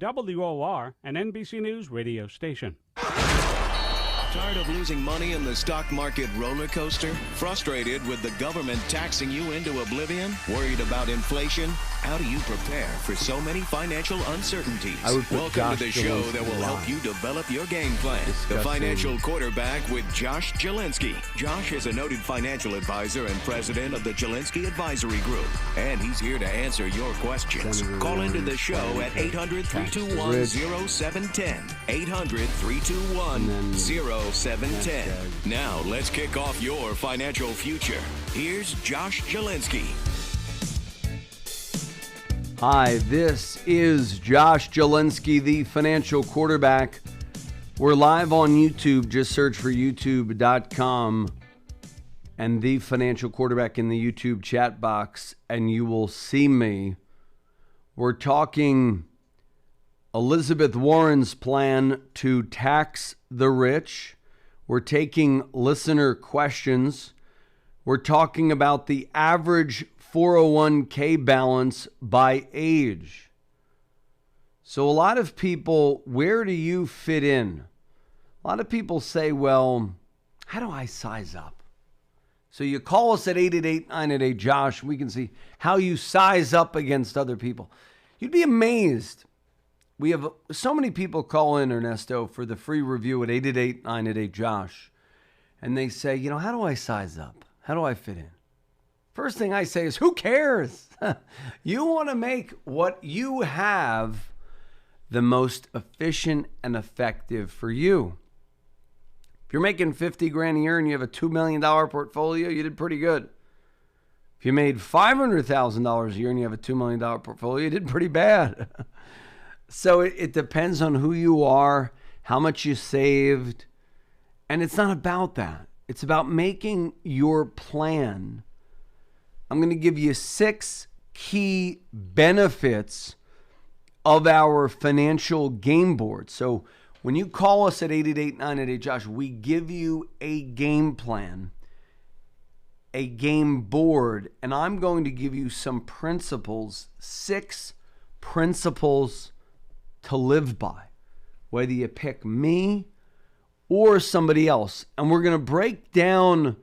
WOR, an NBC News radio station. Tired of losing money in the stock market roller coaster? Frustrated with the government taxing you into oblivion? Worried about inflation? How do you prepare for so many financial uncertainties? Welcome to the show that will help you develop your game plan. The Financial Quarterback with Josh Jalinski. Josh is a noted financial advisor and president of the Jalinski Advisory Group, and he's here to answer your questions. Call into the show at 800-321-0710. 800-321-0710. Now, let's kick off your financial future. Here's Josh Jalinski. Hi, this is Josh Jalinski, the Financial Quarterback. We're live on YouTube. Just search for youtube.com and the Financial Quarterback in the YouTube chat box, and you will see me. We're talking Elizabeth Warren's plan to tax the rich. We're taking listener questions. We're talking about the average 401k balance by age. So a lot of people, where do you fit in? A lot of people say, well, how do I size up? So you call us at 888-988-JOSH. We can see how you size up against other people. You'd be amazed. We have so many people call in, Ernesto, for the free review at 888-988-JOSH. And they say, how do I size up? How do I fit in? First thing I say is, who cares? You want to make what you have the most efficient and effective for you. If you're making $50,000 a year and you have a $2 million portfolio, you did pretty good. If you made $500,000 a year and you have a $2 million portfolio, you did pretty bad. So it depends on who you are, how much you saved, and it's not about that. It's about making your plan. I'm going to give you 6 key benefits of our financial game board. So when you call us at 888-988-JOSH, we give you a game plan, a game board, and I'm going to give you some principles, 6 principles to live by, whether you pick me or somebody else. And we're going to break down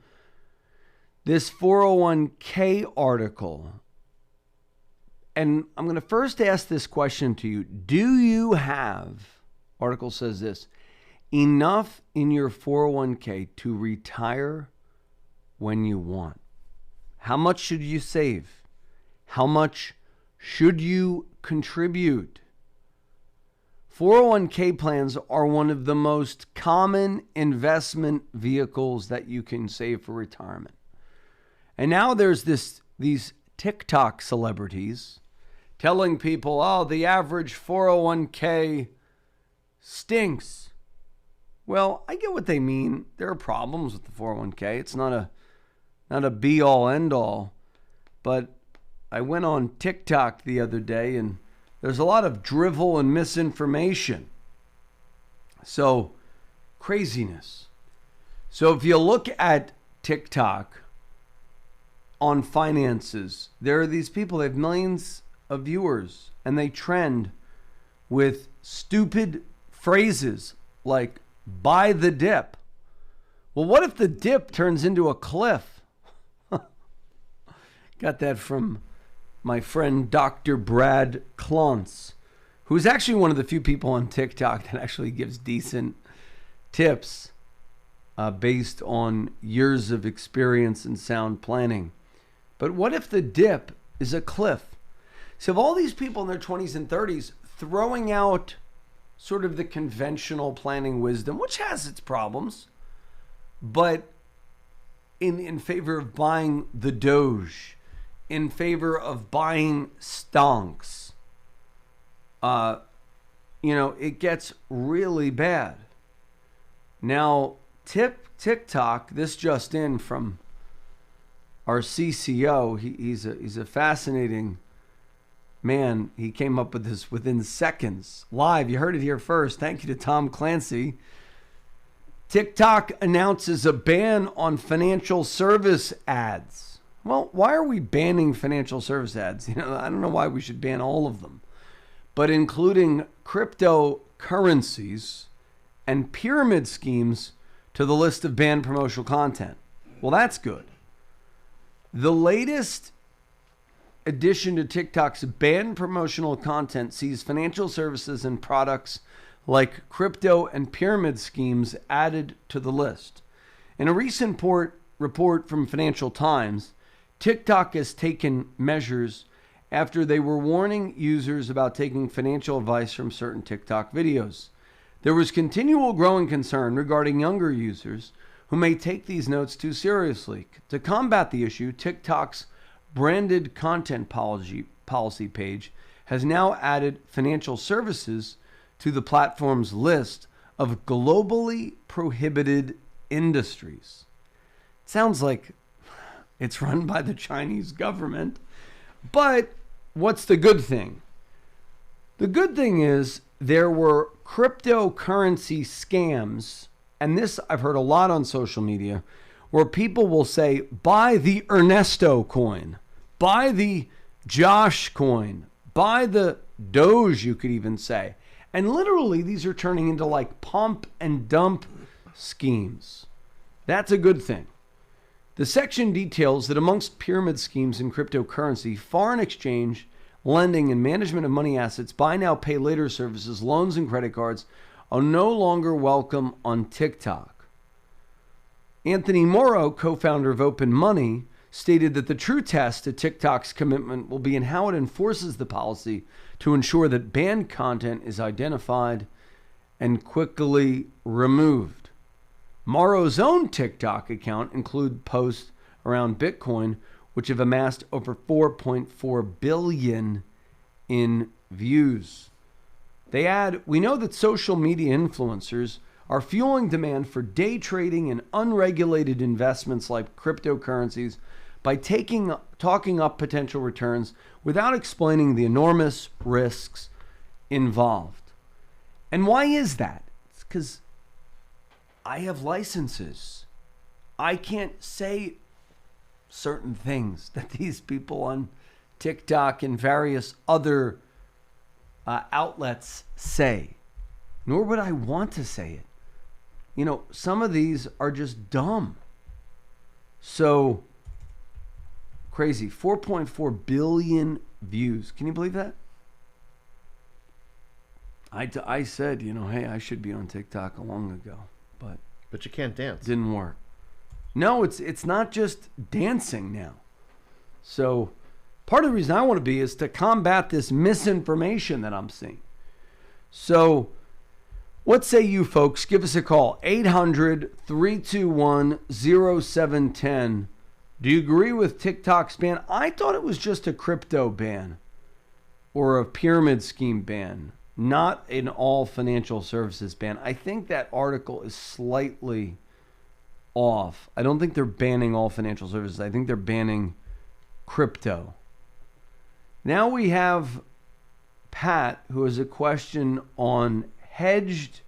this 401k article. And I'm going to first ask this question to you. Do you have, article says this, enough in your 401k to retire when you want? How much should you save? How much should you contribute? 401k plans are one of the most common investment vehicles that you can save for retirement. And now there's these TikTok celebrities telling people, oh, the average 401k stinks. Well, I get what they mean. There are problems with the 401k. It's not a be-all, end-all. But I went on TikTok the other day, and there's a lot of drivel and misinformation. So, craziness. So if you look at TikTok on finances, there are these people, they have millions of viewers, and they trend with stupid phrases like, buy the dip. Well, what if the dip turns into a cliff? Got that from my friend Dr. Brad Klontz, who's actually one of the few people on TikTok that actually gives decent tips based on years of experience and sound planning. But what if the dip is a cliff? So if all these people in their 20s and 30s throwing out sort of the conventional planning wisdom, which has its problems, but in favor of buying the Doge, in favor of buying stonks, it gets really bad. Now, TikTok, this just in from our CCO, he's a fascinating man. He came up with this within seconds. Live, you heard it here first. Thank you to Tom Clancy. TikTok announces a ban on financial service ads. Well, why are we banning financial service ads? I don't know why we should ban all of them. but including cryptocurrencies and pyramid schemes to the list of banned promotional content. Well, that's good. The latest addition to TikTok's banned promotional content sees financial services and products like crypto and pyramid schemes added to the list. In a recent report from Financial Times, TikTok has taken measures after they were warning users about taking financial advice from certain TikTok videos. There was continual growing concern regarding younger users who may take these notes too seriously. To combat the issue, TikTok's branded content policy page has now added financial services to the platform's list of globally prohibited industries. It sounds like it's run by the Chinese government, but what's the good thing? The good thing is there were cryptocurrency scams, and this I've heard a lot on social media, where people will say, buy the Ernesto coin, buy the Josh coin, buy the Doge, you could even say. And literally, these are turning into like pump and dump schemes. That's a good thing. The section details that amongst pyramid schemes in cryptocurrency, foreign exchange, lending, and management of money assets, buy now, pay later services, loans, and credit cards are no longer welcome on TikTok. Anthony Morrow, co-founder of Open Money, stated that the true test to TikTok's commitment will be in how it enforces the policy to ensure that banned content is identified and quickly removed. Morrow's own TikTok account includes posts around Bitcoin, which have amassed over 4.4 billion in views. They add, we know that social media influencers are fueling demand for day trading and unregulated investments like cryptocurrencies by talking up potential returns without explaining the enormous risks involved. And why is that? It's because I have licenses. I can't say certain things that these people on TikTok and various other outlets say, nor would I want to say it. You know, some of these are just dumb. So crazy. 4.4 billion views. Can you believe that? I said, you know, hey, I should be on TikTok a long ago, but you can't dance. Didn't work. No, it's not just dancing now. So part of the reason I want to be is to combat this misinformation that I'm seeing. So what say you folks? Give us a call, 800-321-0710. Do you agree with TikTok's ban? I thought it was just a crypto ban or a pyramid scheme ban, not an all financial services ban. I think that article is slightly off. I don't think they're banning all financial services. I think they're banning crypto. Now we have Pat, who has a question on hedged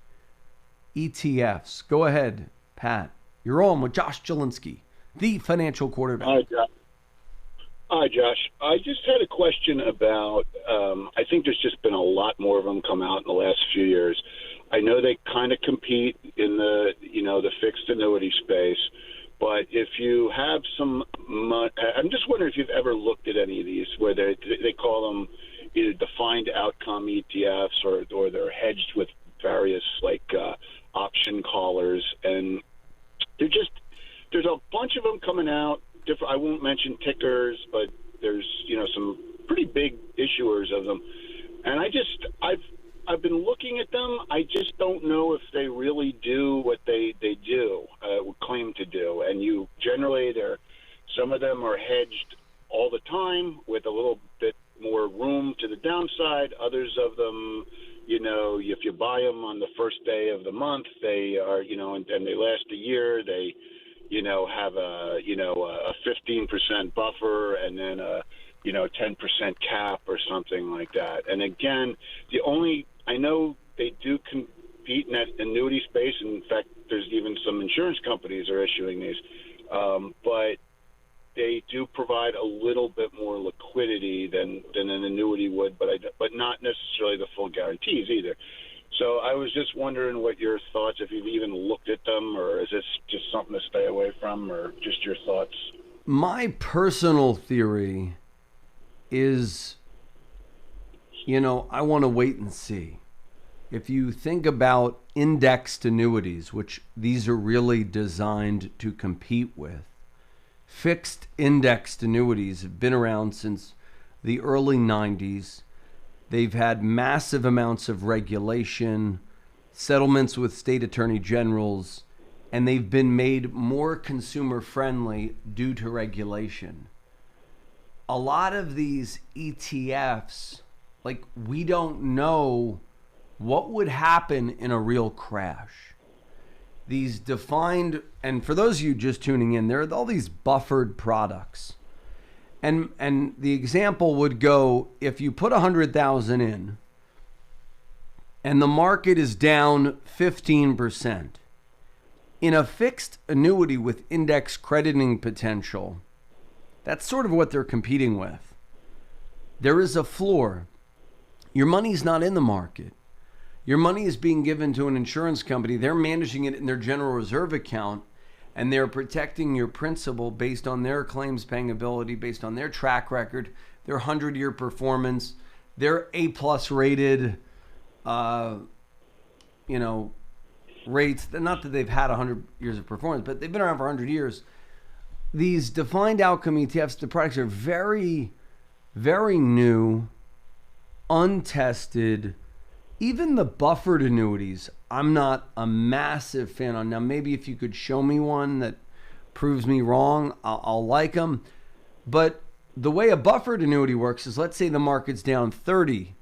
ETFs. Go ahead, Pat. You're on with Josh Jalinski, the financial quarterback. Hi, Josh. I just had a question about, I think there's just been a lot more of them come out in the last few years. I know they kind of compete in the fixed annuity space, but if you have some money, I'm just wondering if you've ever looked at any of these where they call them either defined outcome ETFs or they're hedged with various option callers, and there's a bunch of them coming out. I won't mention tickers, but there's some pretty big issuers of them, and I've been looking at them. I just don't know if they really do what they claim to do. And some of them are hedged all the time with a little bit more room to the downside. Others of them, if you buy them on the first day of the month, they are, and they last a year. They, have a 15% buffer and then a 10% cap or something like that. And again, I know they do compete in that annuity space. In fact, there's even some insurance companies are issuing these. But they do provide a little bit more liquidity than an annuity would, but not necessarily the full guarantees either. So I was just wondering what your thoughts, if you've even looked at them, or is this just something to stay away from, or just your thoughts? My personal theory is, I want to wait and see. If you think about indexed annuities, which these are really designed to compete with, fixed indexed annuities have been around since the early 90s. They've had massive amounts of regulation, settlements with state attorney generals, and they've been made more consumer friendly due to regulation. A lot of these ETFs, we don't know what would happen in a real crash. These defined, and for those of you just tuning in, there are all these buffered products. And the example would go, if you put 100,000 in and the market is down 15%, in a fixed annuity with index crediting potential, that's sort of what they're competing with. There is a floor. Your money's not in the market. Your money is being given to an insurance company. They're managing it in their general reserve account, and they're protecting your principal based on their claims paying ability, based on their track record, their 100-year performance, their A-plus rated, rates. Not that they've had 100 years of performance, but they've been around for 100 years. These defined outcome ETFs, the products are very, very new, untested. Even the buffered annuities, I'm not a massive fan on. Now, maybe if you could show me one that proves me wrong, I'll like them. But the way a buffered annuity works is, let's say the market's down 30.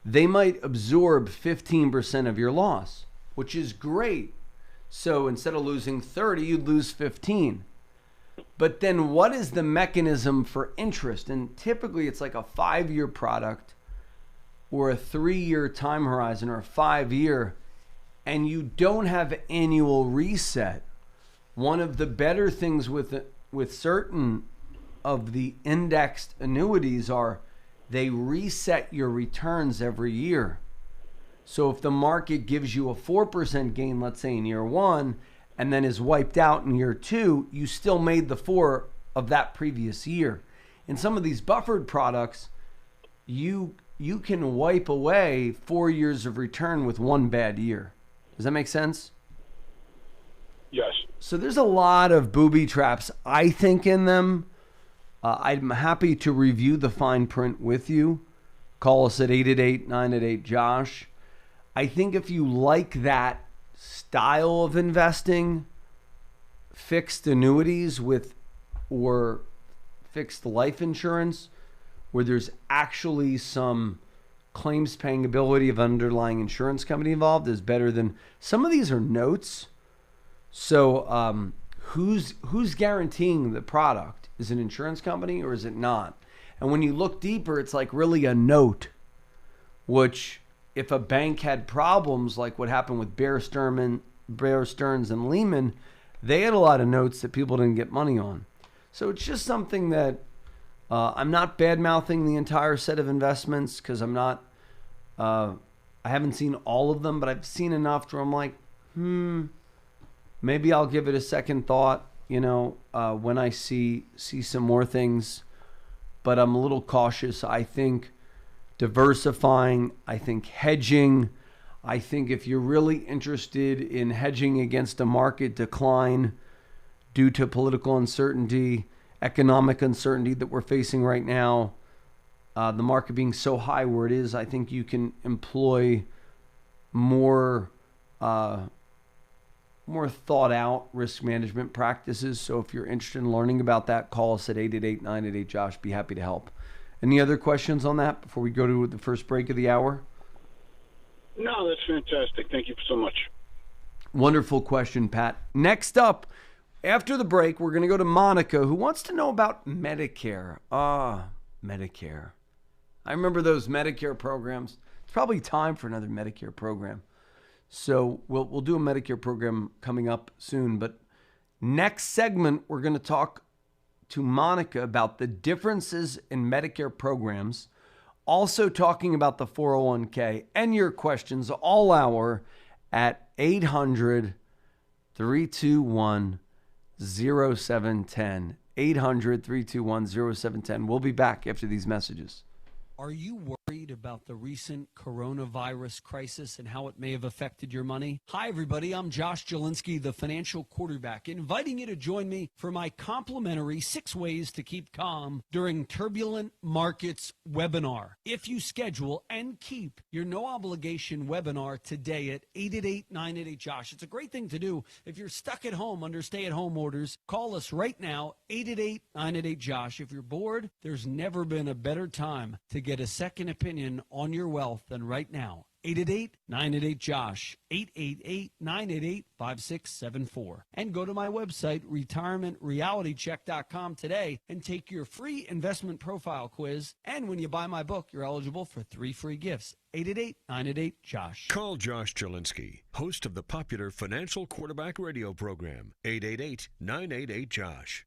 They might absorb 15% of your loss, which is great. So instead of losing 30, you'd lose 15. But then what is the mechanism for interest? And typically it's like a 5-year product, or a 3-year time horizon, or a 5-year, and you don't have annual reset. One of the better things with certain of the indexed annuities are they reset your returns every year. So if the market gives you a 4% gain, let's say in year 1, and then is wiped out in year 2, you still made the 4 of that previous year. In some of these buffered products, you can wipe away 4 years of return with 1 bad year. Does that make sense? Yes. So there's a lot of booby traps, I think, in them. I'm happy to review the fine print with you. Call us at 888-988-JOSH. I think if you like that style of investing, fixed annuities or fixed life insurance, where there's actually some claims paying ability of underlying insurance company involved, is better than some of these are notes. So who's guaranteeing the product? Is it an insurance company or is it not? And when you look deeper, it's like really a note, which if a bank had problems like what happened with Bear Stearns and Lehman, they had a lot of notes that people didn't get money on. So it's just something that I'm not bad-mouthing the entire set of investments, because I'm not, I haven't seen all of them, but I've seen enough where I'm like, maybe I'll give it a second thought, when I see some more things. But I'm a little cautious. I think diversifying, I think hedging, I think if you're really interested in hedging against a market decline due to political uncertainty, economic uncertainty that we're facing right now, the market being so high where it is, I think you can employ more thought out risk management practices. So if you're interested in learning about that, call us at 888-988-JOSH. Be happy to help. Any other questions on that before we go to the first break of the hour? No, that's fantastic. Thank you so much. Wonderful question, Pat. Next up, after the break, we're going to go to Monica, who wants to know about Medicare. Medicare. I remember those Medicare programs. It's probably time for another Medicare program. So we'll do a Medicare program coming up soon. But next segment, we're going to talk to Monica about the differences in Medicare programs, also talking about the 401k and your questions all hour at 800-321-0710. 800-321-0710. We'll be back after these messages. Are you worried about the recent coronavirus crisis and how it may have affected your money? Hi, everybody. I'm Josh Jalinski, the financial quarterback, inviting you to join me for my complimentary 6 Ways to Keep Calm During Turbulent Markets webinar. If you schedule and keep your no-obligation webinar today at 888-988-JOSH, it's a great thing to do. If you're stuck at home under stay-at-home orders, call us right now, 888-988-JOSH. If you're bored, there's never been a better time to get a second opinion on your wealth than right now. 888-988-JOSH, 888-988-5674. And go to my website, retirementrealitycheck.com today and take your free investment profile quiz. And when you buy my book, you're eligible for 3 free gifts. 888-988-JOSH. Call Josh Jalinski, host of the popular Financial Quarterback radio program, 888-988-JOSH.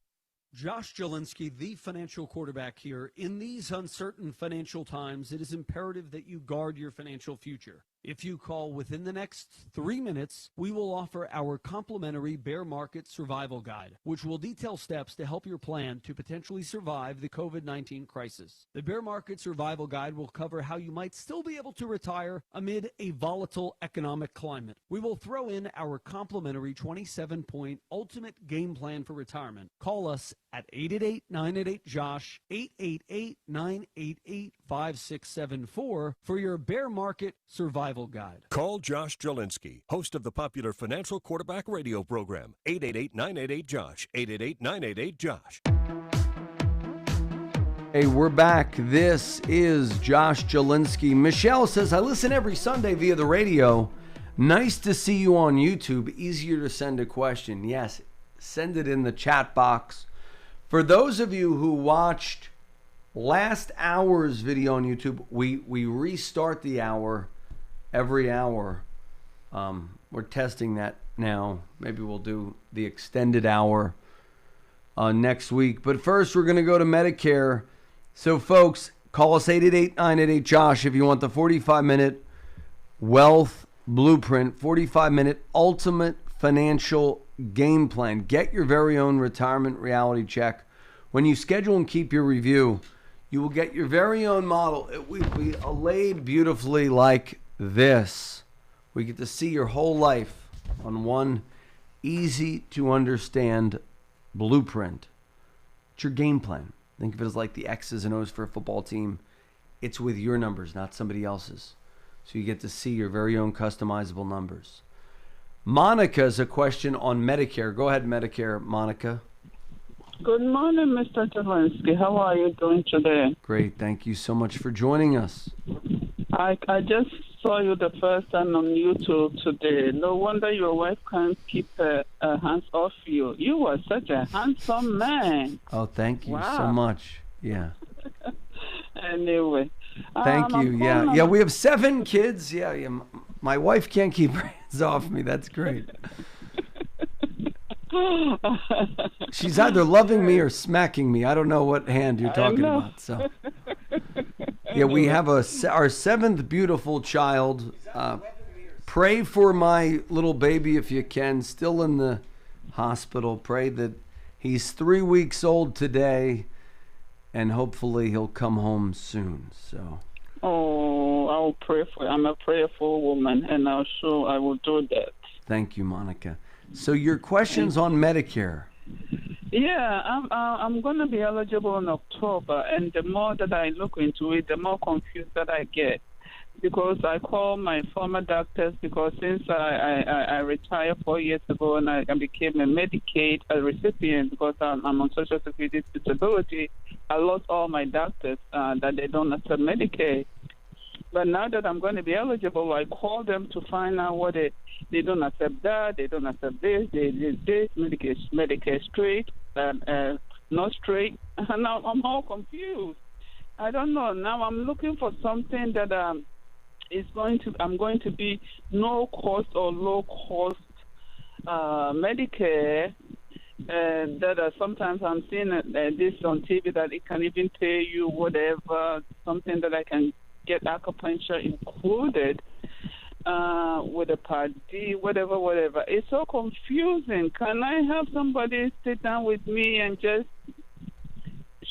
Josh Jalinski, the financial quarterback here. In these uncertain financial times, it is imperative that you guard your financial future. If you call within the next 3 minutes, we will offer our complimentary bear market survival guide, which will detail steps to help your plan to potentially survive the COVID-19 crisis. The bear market survival guide will cover how you might still be able to retire amid a volatile economic climate. We will throw in our complimentary 27-point ultimate game plan for retirement. Call us at 888-988-JOSH, 888-988-5674 for your bear market survival guide. Call Josh Jalinski, host of the popular Financial Quarterback radio program, 888-988-JOSH, 888-988-JOSH. Hey, we're back. This is Josh Jalinski. Michelle says, I listen every Sunday via the radio. Nice to see you on YouTube. Easier to send a question. Yes, send it in the chat box. For those of you who watched last hour's video on YouTube, we restart the hour every hour. We're testing that now. Maybe we'll do the extended hour next week. But first, we're going to go to Medicare. So, folks, call us 888-988-JOSH if you want the 45-minute wealth blueprint, 45-minute ultimate financial game plan. Get your very own retirement reality check. When you schedule and keep your review, you will get your very own model. It will be laid beautifully like this. We get to see your whole life on one easy to understand blueprint. It's your game plan. Think of it as like the X's and O's for a football team. It's with your numbers, not somebody else's. So you get to see your very own customizable numbers. Monica's a question on Medicare. Go ahead, Medicare, Monica. Good morning, Mr. Jalinski. How are you doing today? Great. Thank you so much for joining us. I just saw you the first time on YouTube today. No wonder your wife can't keep her hands off you. You are such a handsome man. Oh, thank you so much. Yeah. Anyway. Thank you. Yeah, we have 7 kids. Yeah. My wife can't keep her hands off me. That's great. She's either loving me or smacking me. I don't know what hand you're talking about. So, yeah, we have our 7th beautiful child. Pray for my little baby if you can. Still in the hospital. Pray that he's 3 weeks old today, and hopefully he'll come home soon. So. Oh, I'll pray for. I'm a prayerful woman, and I'm sure I will do that. Thank you, Monica. So your questions on Medicare. Yeah, I'm going to be eligible in October, and the more that I look into it, the more confused that I get. Because I call my former doctors, because since I retired 4 years ago and I became a Medicaid recipient because I'm on Social Security disability, I lost all my doctors that they don't accept Medicaid. But now that I'm going to be eligible, I call them to find out what they don't accept that, they don't accept this, they this, Medicare straight, not straight. And now I'm all confused. I don't know. Now I'm looking for something that I'm going to be no cost or low cost Medicare, that sometimes I'm seeing this on TV that it can even pay you whatever, something that I can get acupuncture included with a Part D, whatever. It's so confusing. Can I have somebody sit down with me and just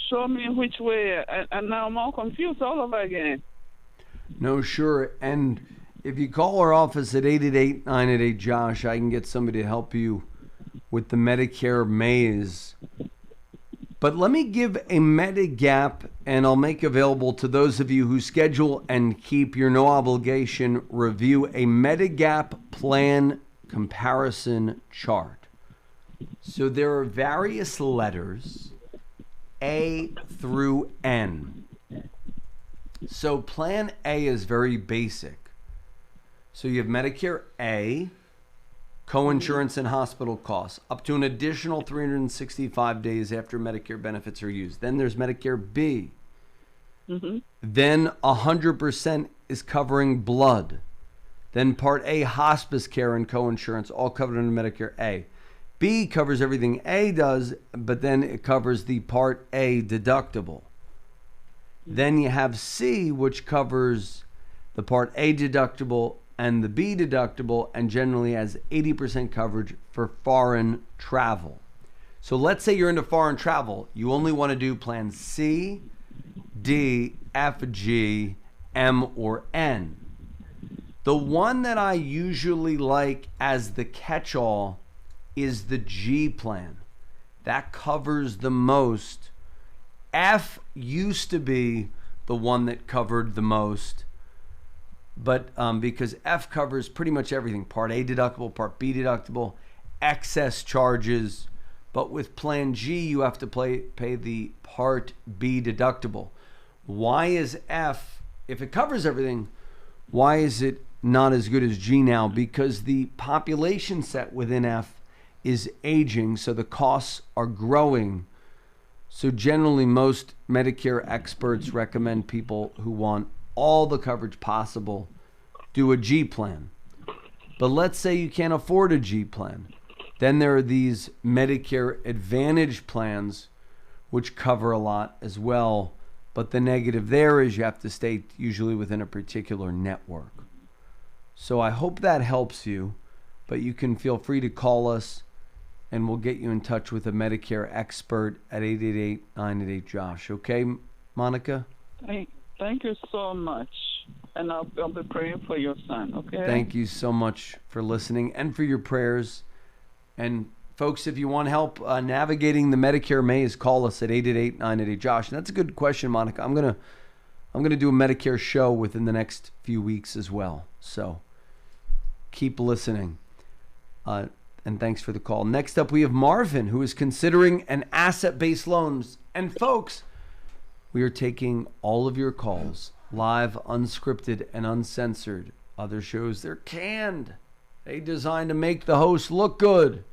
show me which way? And now I'm all confused all over again. No, sure. And if you call our office at 888-988-JOSH, I can get somebody to help you with the Medicare maze. But let me give a Medigap, and I'll make available to those of you who schedule and keep your no obligation review a Medigap plan comparison chart. So there are various letters, A through N. So plan A is very basic. So you have Medicare A, coinsurance and hospital costs, up to an additional 365 days after Medicare benefits are used. Then there's Medicare B. Then 100% is covering blood. Then Part A, hospice care and coinsurance, all covered under Medicare A. B covers everything A does, but then it covers the Part A deductible. Then you have C, which covers the Part A deductible and the B deductible, and generally has 80% coverage for foreign travel. So let's say you're into foreign travel. You only want to do plan C, D, F, G, M, or N. The one that I usually like as the catch-all is the G plan. That covers the most. F used to be the one that covered the most, but because F covers pretty much everything, Part A deductible, Part B deductible, excess charges, but with Plan G, you have to pay the Part B deductible. Why is F, if it covers everything, why is it not as good as G now? Because the population set within F is aging, so the costs are growing. So generally, most Medicare experts recommend people who want all the coverage possible do a G plan. But let's say you can't afford a G plan. Then there are these Medicare Advantage plans, which cover a lot as well. But the negative there is you have to stay usually within a particular network. So I hope that helps you. But you can feel free to call us, and we'll get you in touch with a Medicare expert at 888-988-JOSH. Okay, Monica? Thank you so much. And I'll be praying for your son, okay? Thank you so much for listening and for your prayers. And folks, if you want help navigating the Medicare maze, call us at 888-988-JOSH. And that's a good question, Monica. I'm gonna do a Medicare show within the next few weeks as well. So keep listening. And thanks for the call. Next up, we have Marvin, who is considering an asset-based loans. And folks, we are taking all of your calls, live, unscripted, and uncensored. Other shows, they're canned. They designed to make the host look good.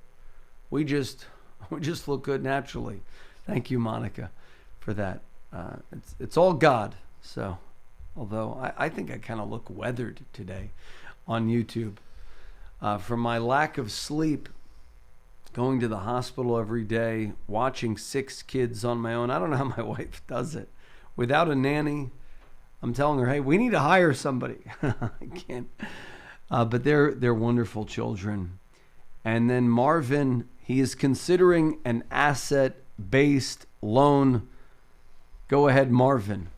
We just look good naturally. Thank you, Monica, for that. It's all God. So, although I think I kind of look weathered today on YouTube. From my lack of sleep, going to the hospital every day, watching 6 kids on my own. I don't know how my wife does it. Without a nanny, I'm telling her, hey, we need to hire somebody. I can't. But they're wonderful children. And then Marvin, he is considering an asset-based loan. Go ahead, Marvin.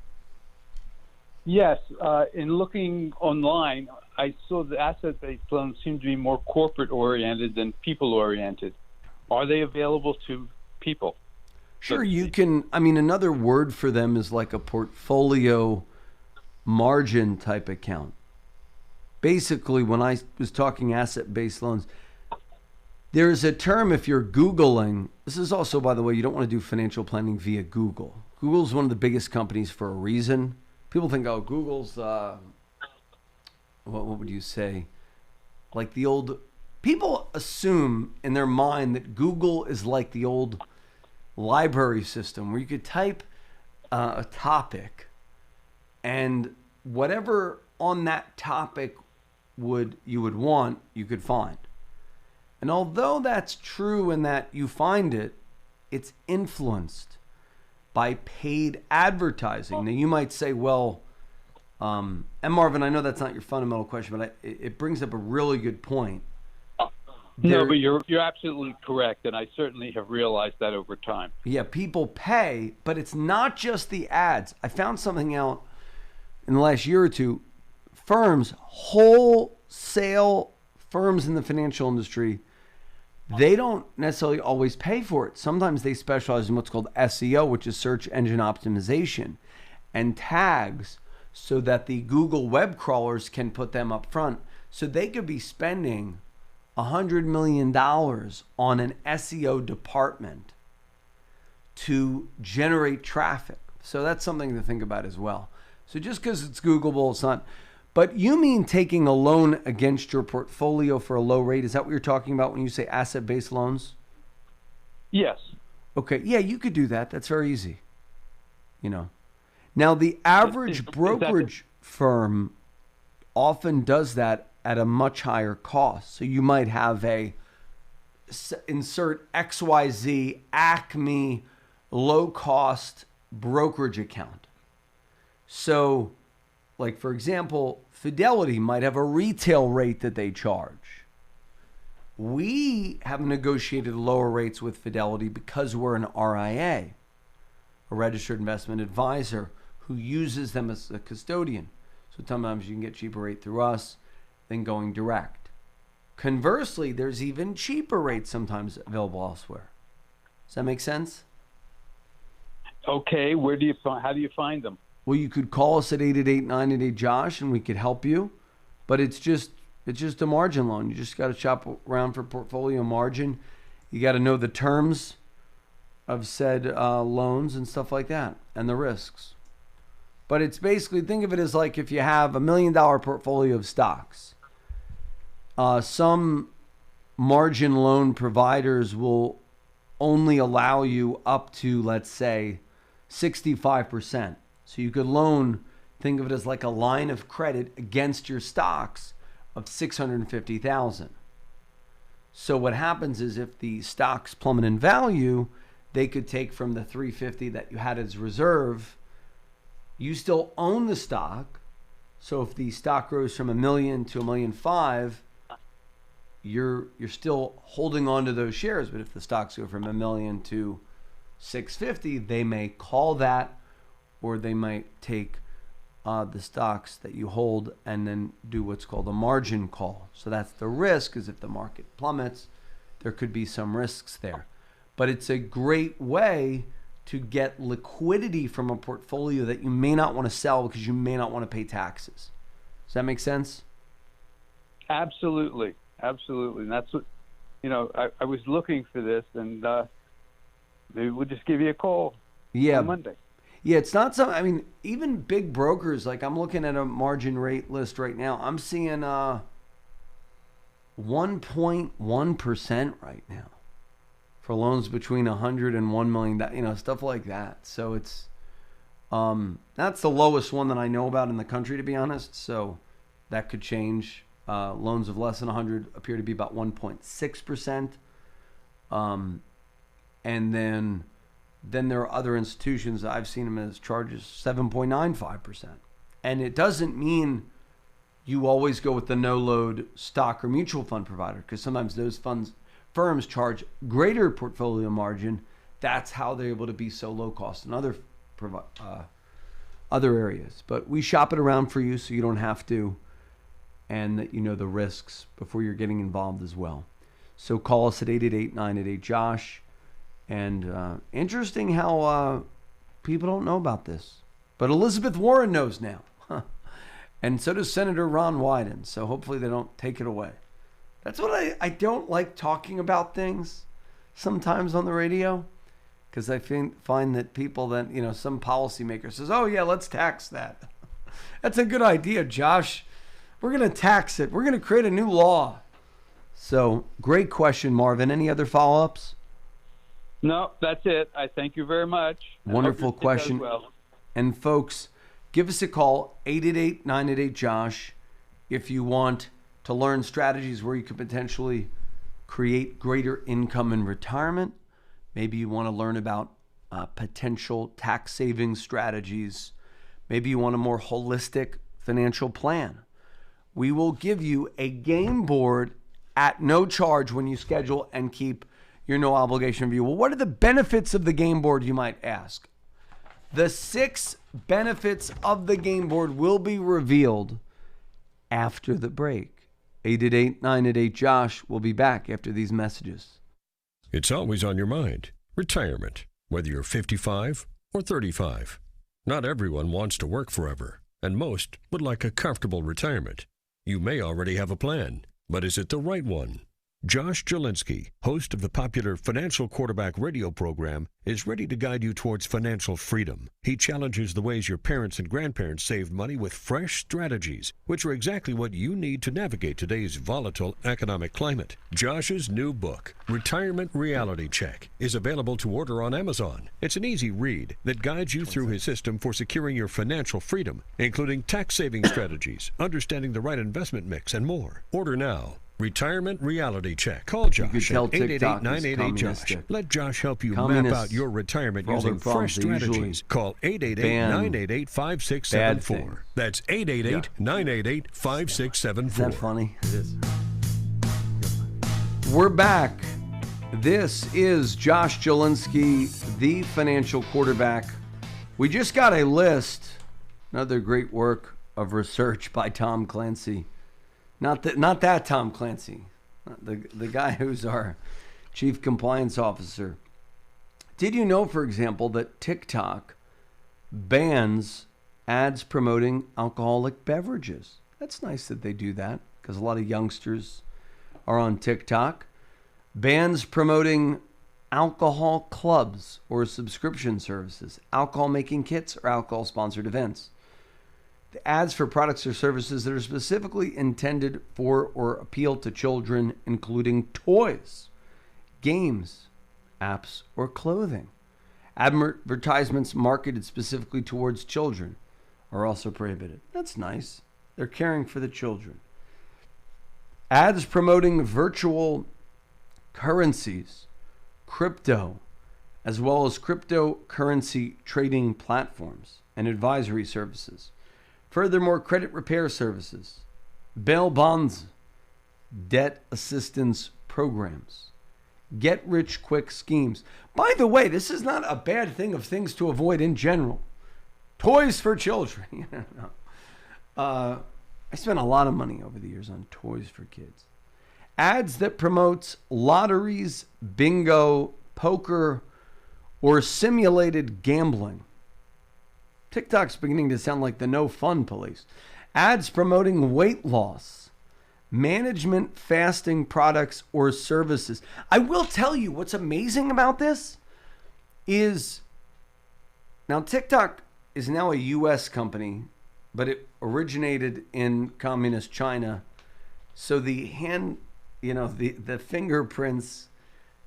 Yes. In looking online, I saw the asset-based loans seem to be more corporate-oriented than people-oriented. Are they available to people? Sure, you can. I mean, another word for them is like a portfolio margin type account. Basically, when I was talking asset-based loans, there's a term, if you're Googling, this is also, by the way, you don't want to do financial planning via Google. Google's one of the biggest companies for a reason. People think, oh, Google's, what would you say? Like the old, people assume in their mind that Google is like the old library system where you could type a topic and whatever on that topic you would want, you could find. And although that's true in that you find it, it's influenced by paid advertising. Now, you might say, well, and Marvin, I know that's not your fundamental question, but it brings up a really good point. No, but you're absolutely correct, and I certainly have realized that over time. Yeah, people pay, but it's not just the ads. I found something out in the last year or two. Firms, wholesale firms in the financial industry, they don't necessarily always pay for it. Sometimes they specialize in what's called SEO, which is search engine optimization, and tags so that the Google web crawlers can put them up front. So they could be spending $100 million on an SEO department to generate traffic. So that's something to think about as well. So just because it's Googleable, it's not. But you mean taking a loan against your portfolio for a low rate? Is that what you're talking about when you say asset-based loans? Yes. Okay. Yeah, you could do that. That's very easy. Now, the average brokerage firm often does that at a much higher cost. So you might have insert XYZ Acme low-cost brokerage account. So, like, for example, Fidelity might have a retail rate that they charge. We have negotiated lower rates with Fidelity because we're an RIA, a registered investment advisor, who uses them as a custodian. So sometimes you can get cheaper rate through us than going direct. Conversely, there's even cheaper rates sometimes available elsewhere. Does that make sense? Okay, how do you find them? Well, you could call us at 888-988-JOSH and we could help you. But it's just a margin loan. You just got to shop around for portfolio margin. You got to know the terms of said loans and stuff like that and the risks. But it's basically, think of it as like if you have $1 million portfolio of stocks. Some margin loan providers will only allow you up to, let's say, 65%. So you could loan, think of it as like a line of credit against your stocks of $650,000. So what happens is if the stocks plummet in value, they could take from the $350 that you had as reserve. You still own the stock. So if the stock grows from $1 million to $1.5 million, you're still holding on to those shares. But if the stocks go from $1 million to $650, they may call that, or they might take the stocks that you hold and then do what's called a margin call. So that's the risk, is if the market plummets, there could be some risks there. But it's a great way to get liquidity from a portfolio that you may not want to sell because you may not want to pay taxes. Does that make sense? Absolutely. And that's what, I was looking for this, and maybe we'll just give you a call on Monday. Yeah, it's not something, I mean, even big brokers, like I'm looking at a margin rate list right now. I'm seeing 1.1% right now for loans between 100 and 1 million, stuff like that. So it's, that's the lowest one that I know about in the country, to be honest. So that could change. Loans of less than 100 appear to be about 1.6%. And then there are other institutions that I've seen them as charges 7.95%. And it doesn't mean you always go with the no-load stock or mutual fund provider, because sometimes those firms charge greater portfolio margin. That's how they're able to be so low cost in other areas. But we shop it around for you so you don't have to, and that you know the risks before you're getting involved as well. So call us at 888-988-JOSH. And interesting how people don't know about this. But Elizabeth Warren knows now. And so does Senator Ron Wyden. So hopefully they don't take it away. That's what I don't like talking about things sometimes on the radio. Because I find that people that, some policymaker says, oh yeah, let's tax that. That's a good idea, Josh. We're going to tax it. We're going to create a new law. So great question, Marvin. Any other follow-ups? No, that's it. I thank you very much. Wonderful question. Well. And folks, give us a call, 888-988-JOSH, if you want to learn strategies where you could potentially create greater income in retirement. Maybe you want to learn about potential tax saving strategies. Maybe you want a more holistic financial plan. We will give you a game board at no charge when you schedule and keep your no obligation review. Well, what are the benefits of the game board, you might ask? The 6 benefits of the game board will be revealed after the break. 888-988-JOSH. We'll be back after these messages. It's always on your mind. Retirement, whether you're 55 or 35. Not everyone wants to work forever, and most would like a comfortable retirement. You may already have a plan, but is it the right one? Josh Jalinski, host of the popular Financial Quarterback radio program, is ready to guide you towards financial freedom. He challenges the ways your parents and grandparents saved money with fresh strategies, which are exactly what you need to navigate today's volatile economic climate. Josh's new book, Retirement Reality Check, is available to order on Amazon. It's an easy read that guides you through his system for securing your financial freedom, including tax-saving strategies, understanding the right investment mix, and more. Order now. Retirement Reality Check. Call Josh at 888-988-JOSH. Let Josh help you map out your retirement using fresh strategies. Call 888-988-5674. That's 888-988-5674. Is that funny? It is. We're back. This is Josh Jalinski, the financial quarterback. We just got a list, another great work of research by Tom Clancy. Not that Tom Clancy, the guy who's our chief compliance officer. Did you know, for example, that TikTok bans ads promoting alcoholic beverages? That's nice that they do that because a lot of youngsters are on TikTok. Bans promoting alcohol clubs or subscription services, alcohol making kits, or alcohol sponsored events. The ads for products or services that are specifically intended for or appeal to children, including toys, games, apps, or clothing. Advertisements marketed specifically towards children are also prohibited. That's nice. They're caring for the children. Ads promoting virtual currencies, crypto, as well as cryptocurrency trading platforms and advisory services. Furthermore, credit repair services, bail bonds, debt assistance programs, get-rich-quick schemes. By the way, this is not a bad thing of things to avoid in general. Toys for children. I spent a lot of money over the years on toys for kids. Ads that promotes lotteries, bingo, poker, or simulated gambling. TikTok's beginning to sound like the no fun police. Ads promoting weight loss, management fasting products or services. I will tell you what's amazing about this is now TikTok is now a US company, but it originated in communist China. So the the fingerprints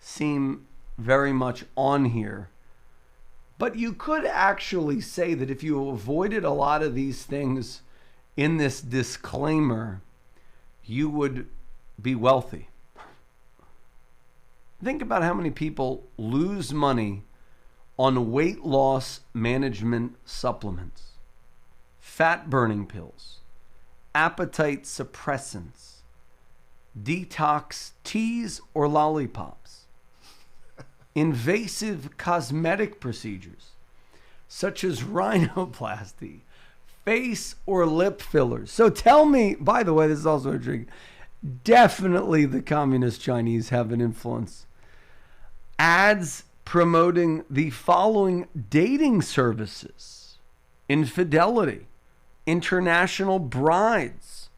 seem very much on here. But you could actually say that if you avoided a lot of these things in this disclaimer, you would be wealthy. Think about how many people lose money on weight loss management supplements, fat burning pills, appetite suppressants, detox teas or lollipops, invasive cosmetic procedures such as rhinoplasty, face or lip fillers. So tell me, by the way, this is also intriguing. Definitely the communist Chinese have an influence. Ads promoting the following dating services: infidelity, international brides,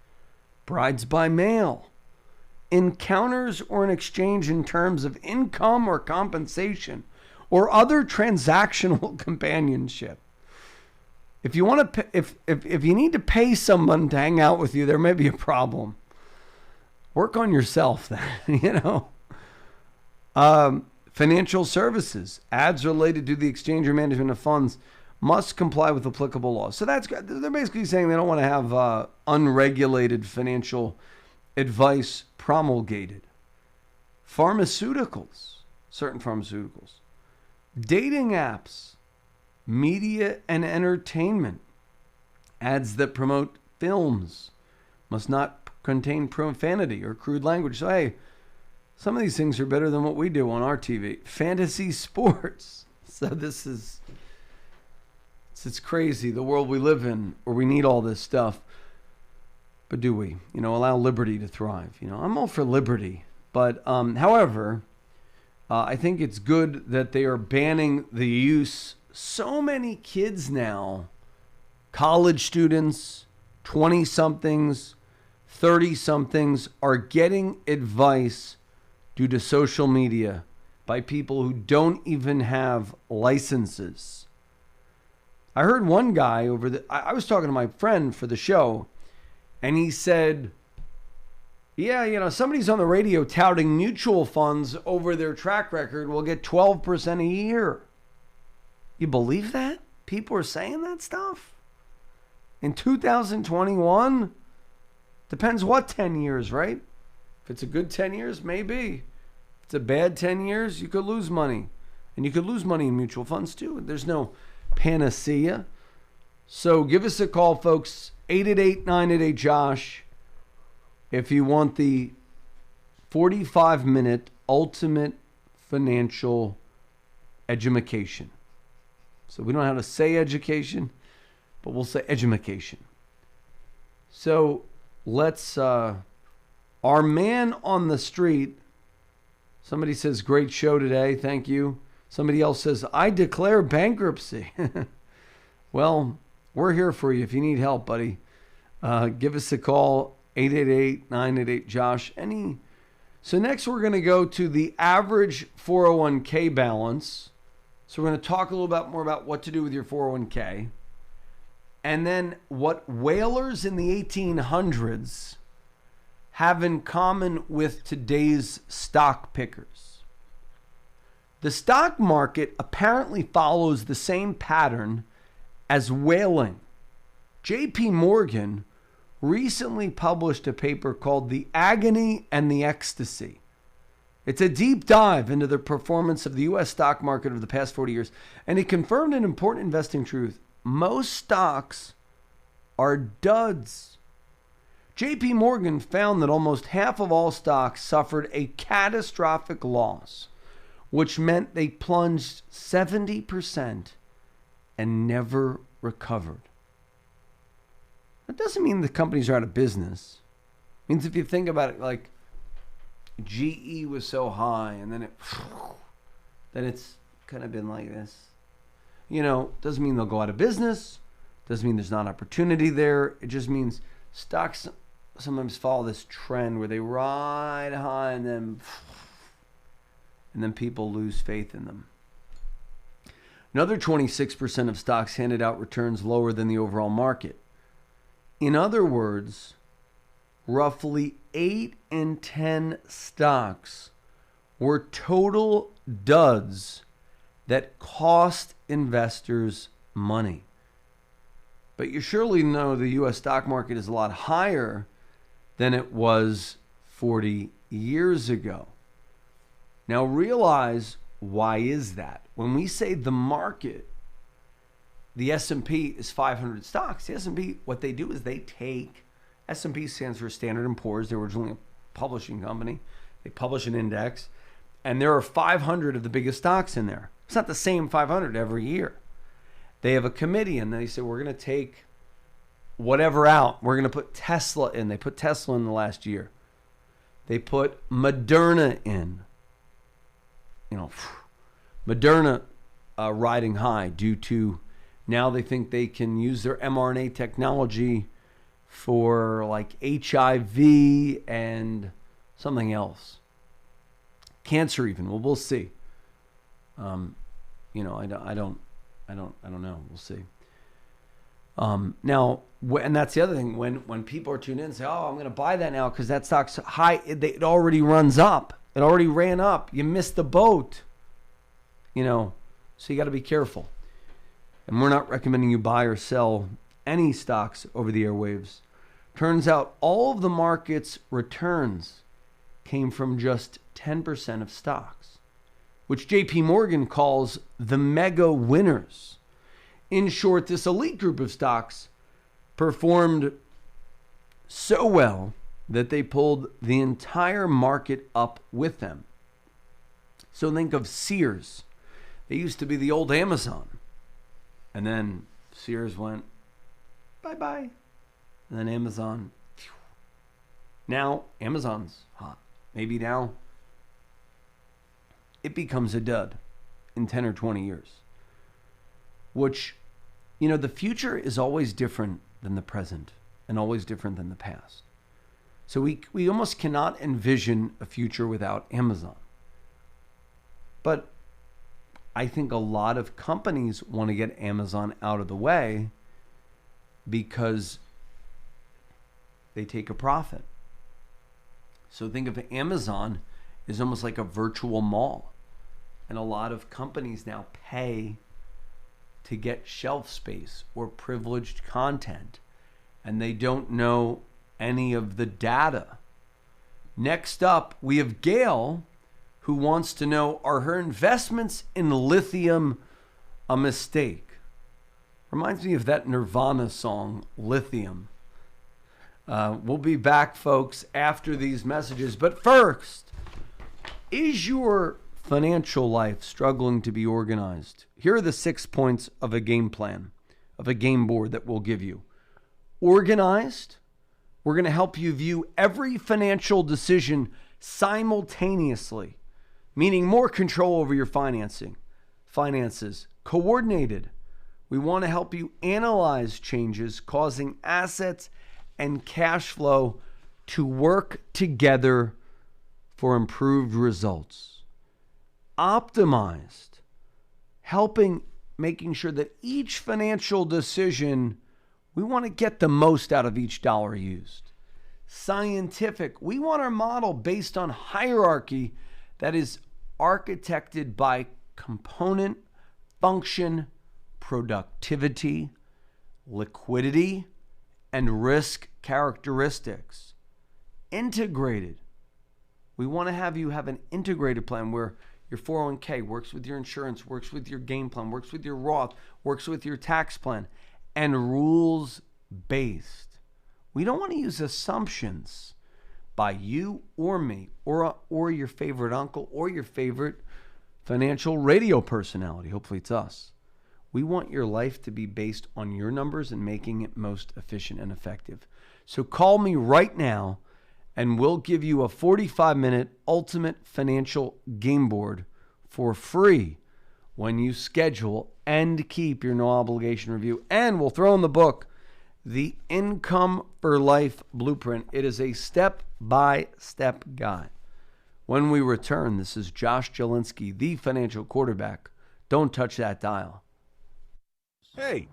brides by mail, encounters or an exchange in terms of income or compensation or other transactional companionship. If you want to, if you need to pay someone to hang out with you, there may be a problem. Work on yourself then, Financial services, ads related to the exchange or management of funds must comply with applicable laws. So they're basically saying they don't want to have unregulated financial advice promulgated. pharmaceuticals, certain pharmaceuticals, dating apps, media and entertainment, ads that promote films must not contain profanity or crude language. So, hey, some of these things are better than what we do on our TV. Fantasy sports. So it's crazy, the world we live in, where we need all this stuff. But do we? Allow liberty to thrive. I'm all for liberty. But, however, I think it's good that they are banning the use. So many kids now, college students, 20-somethings, 30-somethings, are getting advice due to social media by people who don't even have licenses. I heard one guy I was talking to my friend for the show, and he said, yeah, somebody's on the radio touting mutual funds over their track record will get 12% a year. You believe that? People are saying that stuff? In 2021? Depends what 10 years, right? If it's a good 10 years, maybe. If it's a bad 10 years, you could lose money. And you could lose money in mutual funds too. There's no panacea. So give us a call, folks. 888-988-JOSH. If you want the 45-minute ultimate financial edumacation. So we don't know how to say education, but we'll say edumacation. So let's, our man on the street, somebody says, great show today, thank you. Somebody else says, I declare bankruptcy. Well, we're here for you if you need help, buddy. Give us a call, 888-988-JOSH. So next we're going to go to the average 401k balance. So we're going to talk a little bit more about what to do with your 401k. And then what whalers in the 1800s have in common with today's stock pickers. The stock market apparently follows the same pattern as whaling. J.P. Morgan recently published a paper called The Agony and the Ecstasy. It's a deep dive into the performance of the U.S. stock market over the past 40 years, and it confirmed an important investing truth. Most stocks are duds. J.P. Morgan found that almost half of all stocks suffered a catastrophic loss, which meant they plunged 70% and never recovered. That doesn't mean the companies are out of business. It means if you think about it, like GE was so high and then it's kind of been like this. Doesn't mean they'll go out of business. Doesn't mean there's not opportunity there. It just means stocks sometimes follow this trend where they ride high and then people lose faith in them. Another 26% of stocks handed out returns lower than the overall market. In other words, roughly 8 in 10 stocks were total duds that cost investors money. But you surely know the U.S. stock market is a lot higher than it was 40 years ago. Now realize, why is that? When we say the market, the S&P is 500 stocks. The S&P, what they do is they take, S&P stands for Standard & Poor's. They were originally a publishing company. They publish an index, and there are 500 of the biggest stocks in there. It's not the same 500 every year. They have a committee, and they say, we're going to take whatever out. We're going to put Tesla in. They put Tesla in the last year. They put Moderna in. Moderna riding high due to now they think they can use their mRNA technology for like HIV and something else. Cancer even. Well, we'll see. I don't know. We'll see. Now, and that's the other thing. When people are tuned in and say, oh, I'm going to buy that now because that stock's high, it already runs up. It already ran up. You missed the boat. So you got to be careful. And we're not recommending you buy or sell any stocks over the airwaves. Turns out all of the market's returns came from just 10% of stocks, which JP Morgan calls the mega winners. In short, this elite group of stocks performed so well that they pulled the entire market up with them. So think of Sears. They used to be the old Amazon. And then Sears went bye-bye. And then Amazon. Phew. Now Amazon's hot. Maybe now it becomes a dud in 10 or 20 years. Which, the future is always different than the present and always different than the past. So we almost cannot envision a future without Amazon. But I think a lot of companies want to get Amazon out of the way because they take a profit. So think of Amazon as almost like a virtual mall. And a lot of companies now pay to get shelf space or privileged content, and they don't know any of the data. Next up, we have Gail, who wants to know, are her investments in lithium a mistake? Reminds me of that Nirvana song, Lithium. We'll be back, folks, after these messages. But first, is your financial life struggling to be organized? Here are the 6 points of a game plan, of a game board that we'll give you. Organized. We're going to help you view every financial decision simultaneously, meaning more control over your finances. Coordinated. We want to help you analyze changes causing assets and cash flow to work together for improved results. Optimized, making sure that each financial decision, we want to get the most out of each dollar used. Scientific, we want our model based on hierarchy that is architected by component, function, productivity, liquidity, and risk characteristics. Integrated, we want to have you have an integrated plan where your 401k works with your insurance, works with your game plan, works with your Roth, works with your tax plan, and rules-based. We don't want to use assumptions by you or me or your favorite uncle or your favorite financial radio personality. Hopefully it's us. We want your life to be based on your numbers and making it most efficient and effective. So call me right now and we'll give you a 45-minute ultimate financial game board for free when you schedule and keep your no obligation review. And we'll throw in the book, The Income for Life Blueprint. It is a step-by-step guide. When we return, this is Josh Jalinski, the financial quarterback. Don't touch that dial. Hey,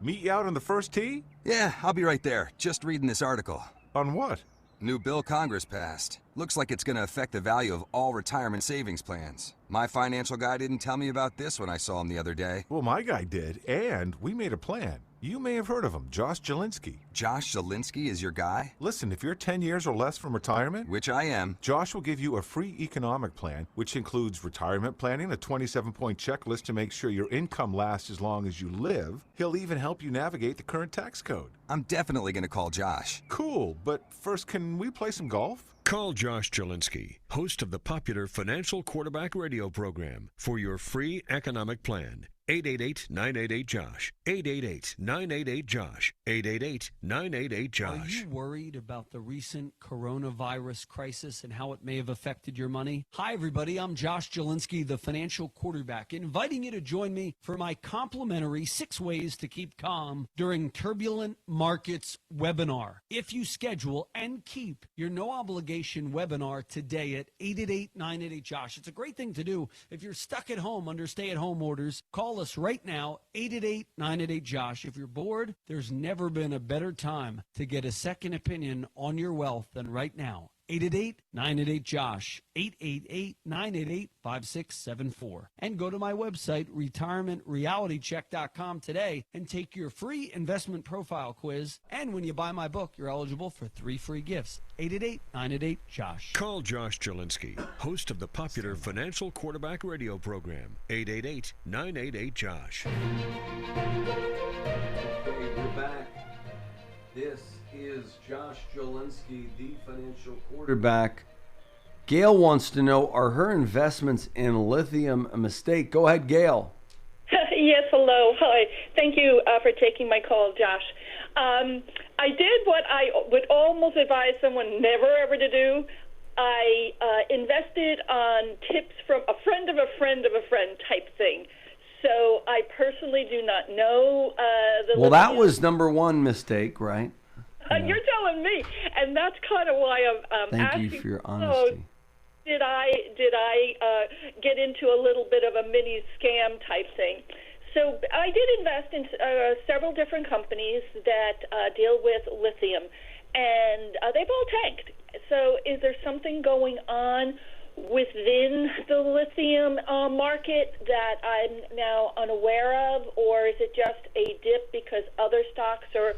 meet you out on the first tee? Yeah, I'll be right there. Just reading this article. On what? New bill Congress passed. Looks like it's going to affect the value of all retirement savings plans. My financial guy didn't tell me about this when I saw him the other day. Well, my guy did, and we made a plan. You may have heard of him, Josh Jalinski. Josh Jalinski is your guy? Listen, if you're 10 years or less from retirement, which I am, Josh will give you a free economic plan, which includes retirement planning, a 27-point checklist to make sure your income lasts as long as you live. He'll even help you navigate the current tax code. I'm definitely going to call Josh. Cool, but first, can we play some golf? Call Josh Jalinski, host of the popular Financial Quarterback radio program, for your free economic plan. 888-988-JOSH. 888-988-JOSH. 888-988-JOSH. Are you worried about the recent coronavirus crisis and how it may have affected your money? Hi, everybody. I'm Josh Jalinski, the financial quarterback, inviting you to join me for my complimentary 6 Ways to Keep Calm During Turbulent Markets webinar. If you schedule and keep your no obligation webinar today at 888-988-JOSH, it's a great thing to do if you're stuck at home under stay-at-home orders. Call us right now, 888-988-JOSH. If you're bored, there's never been a better time to get a second opinion on your wealth than right now. 888-988-JOSH, 888-988-5674. And go to my website, retirementrealitycheck.com today and take your free investment profile quiz. And when you buy my book, you're eligible for 3 free gifts. 888-988-JOSH. Call Josh Jalinski, host of the popular Financial Quarterback radio program, 888-988-JOSH. Okay, we're back. This is Josh Jalinski, the financial quarterback. Gail wants to know, are her investments in lithium a mistake? Go ahead, Gail. Yes, hello. Hi. Thank you for taking my call, Josh. I did what I would almost advise someone never ever to do. I invested on tips from a friend of a friend of a friend type thing. So I personally do not know the Well, that was number one mistake, right? You're telling me, and that's kind of why I'm Thank asking. you for your honesty. So did I get into a little bit of a mini scam type thing? So I did invest in several different companies that deal with lithium, and they've all tanked. So is there something going on within the lithium market that I'm now unaware of, or is it just a dip because other stocks are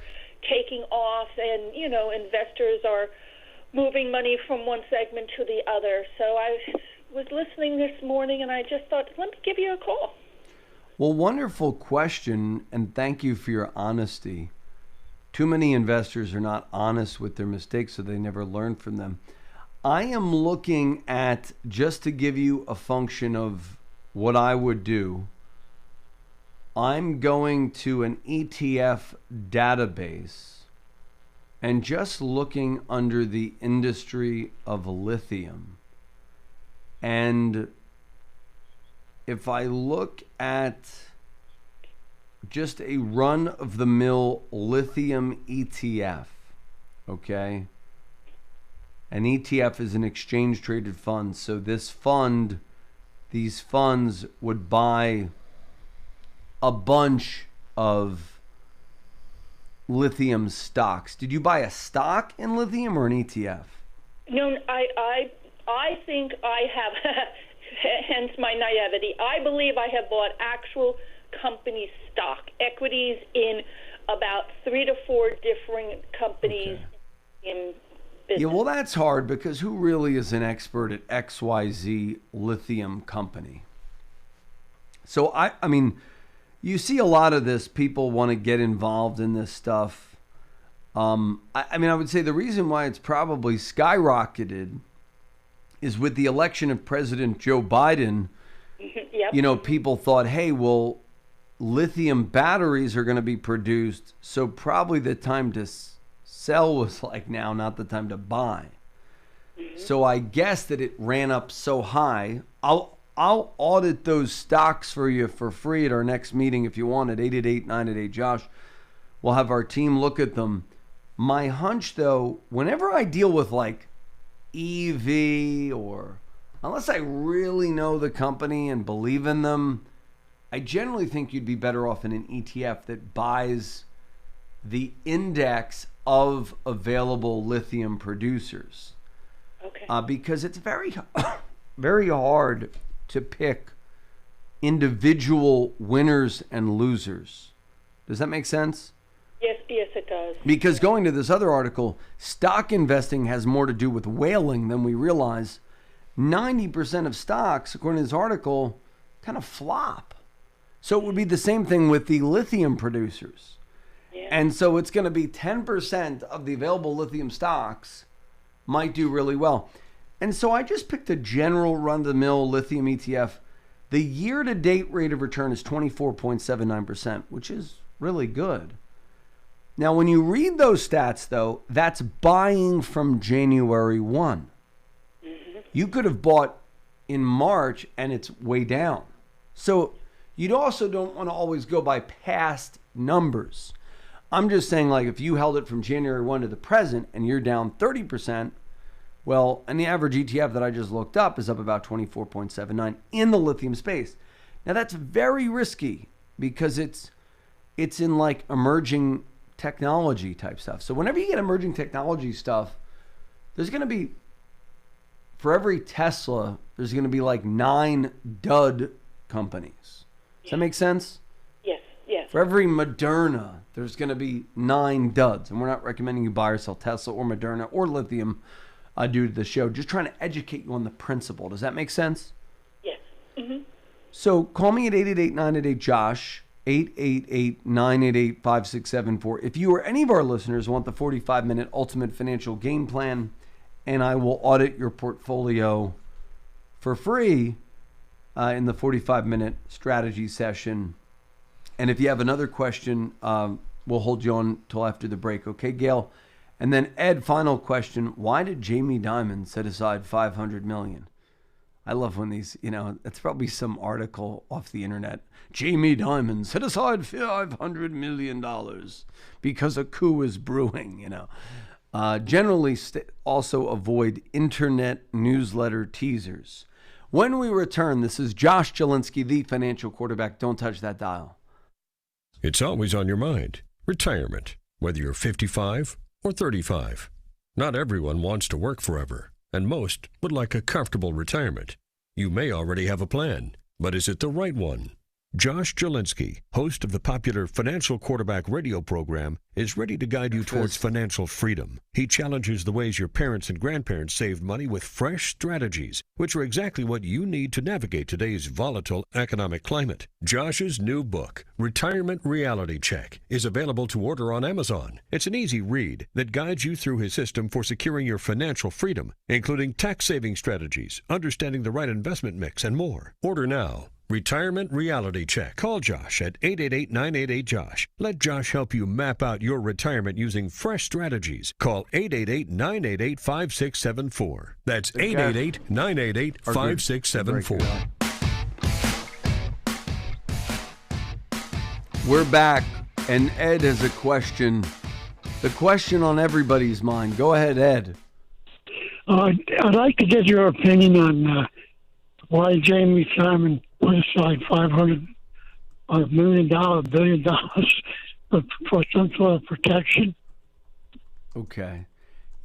taking off and, you know, investors are moving money from one segment to the other? So I was listening this morning and I just thought, let me give you a call. Well, wonderful question, and thank you for your honesty. Too many investors are not honest with their mistakes, so they never learn from them. I am looking at, just to give you a function of what I would do, I'm going to an ETF database and just looking under the industry of lithium. And if I look at just a run-of-the-mill lithium ETF, okay? An ETF is an exchange-traded fund. So this fund, these funds would buy a bunch of lithium stocks. Did you buy a stock in lithium or an ETF? No, I think I have, hence my naivety. I believe I have bought actual company stock, equities in about 3 to 4 different companies in business. Yeah, well, that's hard because who really is an expert at XYZ lithium company? So, I mean, you see a lot of this. People want to get involved in this stuff. I mean, I would say the reason why it's probably skyrocketed is with the election of President Joe Biden. Yep. You know, people thought, hey, well, lithium batteries are going to be produced, so probably the time to sell was like now, not the time to buy. So I guess that it ran up so high. I'll audit those stocks for you for free at our next meeting if you want at 888-988-JOSH. We'll have our team look at them. My hunch, though, whenever I deal with like EV or unless I really know the company and believe in them, I generally think you'd be better off in an ETF that buys the index of available lithium producers. Okay. Because it's very, very hard to pick individual winners and losers. Does that make sense? Yes, it does. Because going to this other article, stock investing has more to do with whaling than we realize. 90% of stocks, according to this article, kind of flop. So it would be the same thing with the lithium producers. Yeah. And so it's going to be 10% of the available lithium stocks might do really well. And so I just picked a general run-of-the-mill lithium ETF. The year-to-date rate of return is 24.79%, which is really good. Now, when you read those stats, though, that's buying from January 1. You could have bought in March and it's way down. So you also don't want to always go by past numbers. I'm just saying, like, if you held it from January 1 to the present and you're down 30%, well, and the average ETF that I just looked up is up about 24.79 in the lithium space. Now, that's very risky because it's in like emerging technology type stuff. So whenever you get emerging technology stuff, there's going to be for every Tesla, there's going to be like 9 dud companies. Does that make sense? Yes, yes. For every Moderna, there's going to be 9 duds. And we're not recommending you buy or sell Tesla or Moderna or lithium due to the show. Just trying to educate you on the principle. Does that make sense? Yes. Mm-hmm. So call me at 888-988-JOSH, 888-988-5674. If you or any of our listeners want the 45-minute ultimate financial game plan, and I will audit your portfolio for free in the 45-minute strategy session. And if you have another question, we'll hold you on till after the break. Okay, Gail? And then Ed, final question. Why did Jamie Dimon set aside $500 million? I love when these, it's probably some article off the internet. Jamie Dimon set aside $500 million because a coup is brewing, Generally, also avoid internet newsletter teasers. When we return, this is Josh Jalinski, the financial quarterback. Don't touch that dial. It's always on your mind. Retirement, whether you're 55 or 35. Not everyone wants to work forever, and most would like a comfortable retirement. You may already have a plan, but is it the right one? Josh Jalinski, host of the popular Financial Quarterback radio program, is ready to guide you towards financial freedom. He challenges the ways your parents and grandparents saved money with fresh strategies, which are exactly what you need to navigate today's volatile economic climate. Josh's new book, Retirement Reality Check, is available to order on Amazon. It's an easy read that guides you through his system for securing your financial freedom, including tax-saving strategies, understanding the right investment mix, and more. Order now. Retirement Reality Check. Call Josh at 888-988-JOSH. Let Josh help you map out your retirement using fresh strategies. Call 888-988-5674. That's 888-988-5674. We're back, and Ed has a question. The question on everybody's mind. Go ahead, Ed. I'd like to get your opinion on why Jamie Dimon put aside $500 million, $1 billion for some sort of protection. Okay.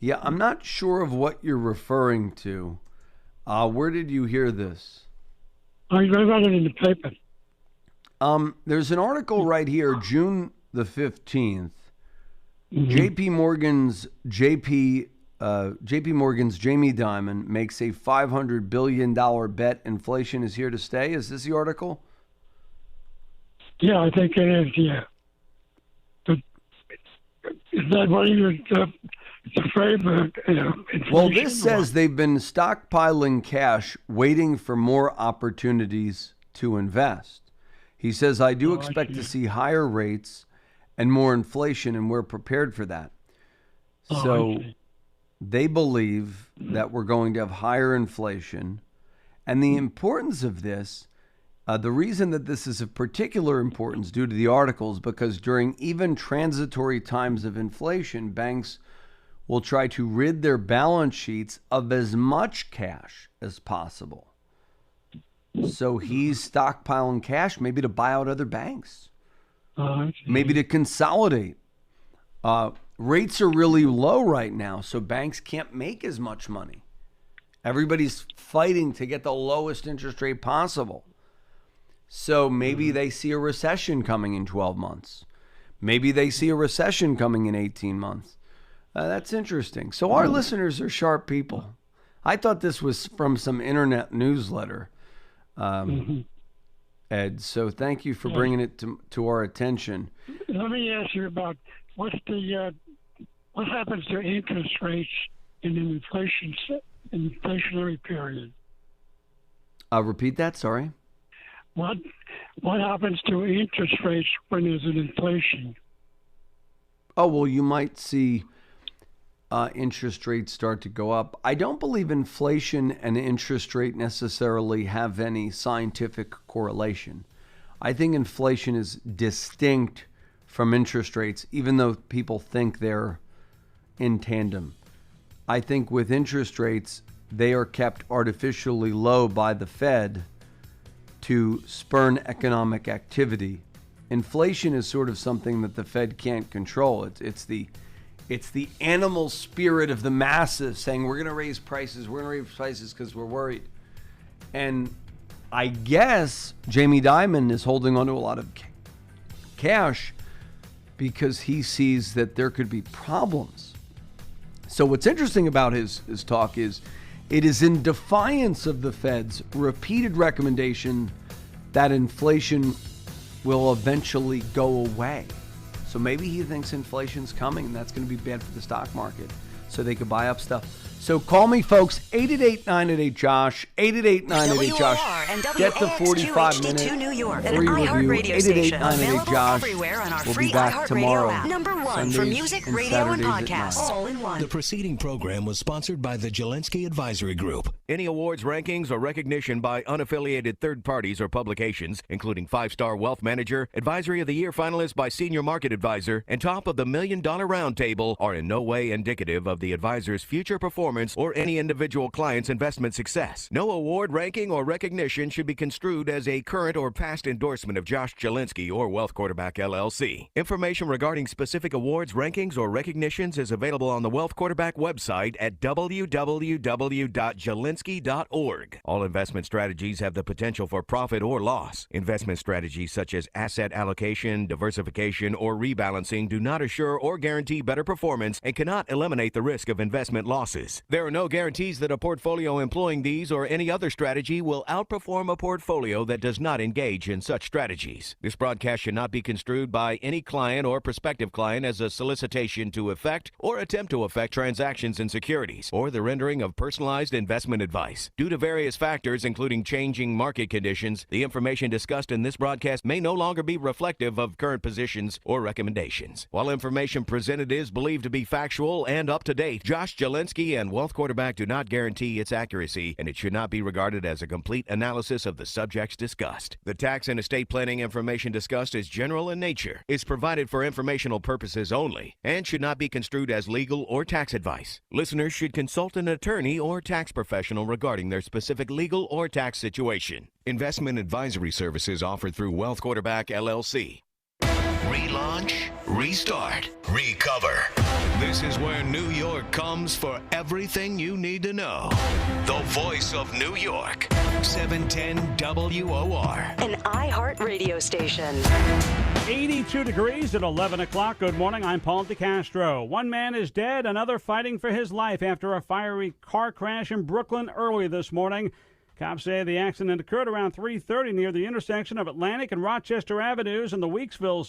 Yeah, I'm not sure of what you're referring to. Where did you hear this? I read it in the paper. There's an article right here, June the 15th. Mm-hmm. JP Morgan's Jamie Dimon makes a $500 billion bet inflation is here to stay. Is this the article? Yeah, I think it is, yeah. But is that what you're afraid of? Well, this says they've been stockpiling cash, waiting for more opportunities to invest. He says, I do expect to see higher rates and more inflation, and we're prepared for that. So they believe that we're going to have higher inflation. And the importance of this, the reason that this is of particular importance due to the articles, because during even transitory times of inflation, banks will try to rid their balance sheets of as much cash as possible. So he's stockpiling cash, maybe to buy out other banks, maybe to consolidate. Rates are really low right now, so banks can't make as much money. Everybody's fighting to get the lowest interest rate possible. So maybe they see a recession coming in 12 months. Maybe they see a recession coming in 18 months. That's interesting. So our listeners are sharp people. I thought this was from some internet newsletter, Ed. So thank you for bringing it to our attention. Let me ask you about what happens to interest rates in an inflationary period? Repeat that. Sorry. What happens to interest rates when there's an inflation? Oh, well, you might see interest rates start to go up. I don't believe inflation and interest rate necessarily have any scientific correlation. I think inflation is distinct from interest rates, even though people think they're in tandem. I think with interest rates, they are kept artificially low by the Fed to spurn economic activity. Inflation is sort of something that the Fed can't control. It's the It's the animal spirit of the masses saying we're going to raise prices because we're worried. And I guess Jamie Dimon is holding on to a lot of cash because he sees that there could be problems. So what's interesting about his talk is it is in defiance of the Fed's repeated recommendation that inflation will eventually go away. So maybe he thinks inflation's coming and that's going to be bad for the stock market, so they could buy up stuff. So call me, folks, 888-988-JOSH, 888-988-JOSH. Get the 45-minute New York, an free review, iHeartRadio station, 888-988-JOSH. everywhere on our We'll free be back iHeartRadio tomorrow, app. Number one Sundays for music, and radio, and Saturdays at podcasts, 9. all in one. The preceding program was sponsored by the Jalinski Advisory Group. Any awards, rankings, or recognition by unaffiliated third parties or publications, including 5-Star Wealth Manager, Advisory of the Year finalist by Senior Market Advisor, and Top of the $1 Million Roundtable, are in no way indicative of the advisor's future performance or any individual client's investment success. No award, ranking, or recognition should be construed as a current or past endorsement of Josh Jalinski or Wealth Quarterback LLC. Information regarding specific awards, rankings, or recognitions is available on the Wealth Quarterback website at www.jalinski.org. All investment strategies have the potential for profit or loss. Investment strategies such as asset allocation, diversification, or rebalancing do not assure or guarantee better performance and cannot eliminate the risk of investment losses. There are no guarantees that a portfolio employing these or any other strategy will outperform a portfolio that does not engage in such strategies. This broadcast should not be construed by any client or prospective client as a solicitation to effect or attempt to effect transactions in securities or the rendering of personalized investment advice. Due to various factors, including changing market conditions, the information discussed in this broadcast may no longer be reflective of current positions or recommendations. While information presented is believed to be factual and up to date, Josh Jalinski and Wealth Quarterback do not guarantee its accuracy, and it should not be regarded as a complete analysis of the subjects discussed. The tax and estate planning information discussed is general in nature, is provided for informational purposes only, and should not be construed as legal or tax advice. Listeners should consult an attorney or tax professional regarding their specific legal or tax situation. Investment advisory services offered through Wealth Quarterback LLC. Relaunch, restart, recover. This is where New York comes for everything you need to know. The voice of New York. 710 WOR. An iHeart radio station. 82 degrees at 11 o'clock. Good morning. I'm Paul DeCastro. One man is dead, another fighting for his life after a fiery car crash in Brooklyn early this morning. Cops say the accident occurred around 3:30 near the intersection of Atlantic and Rochester Avenues in the Weeksville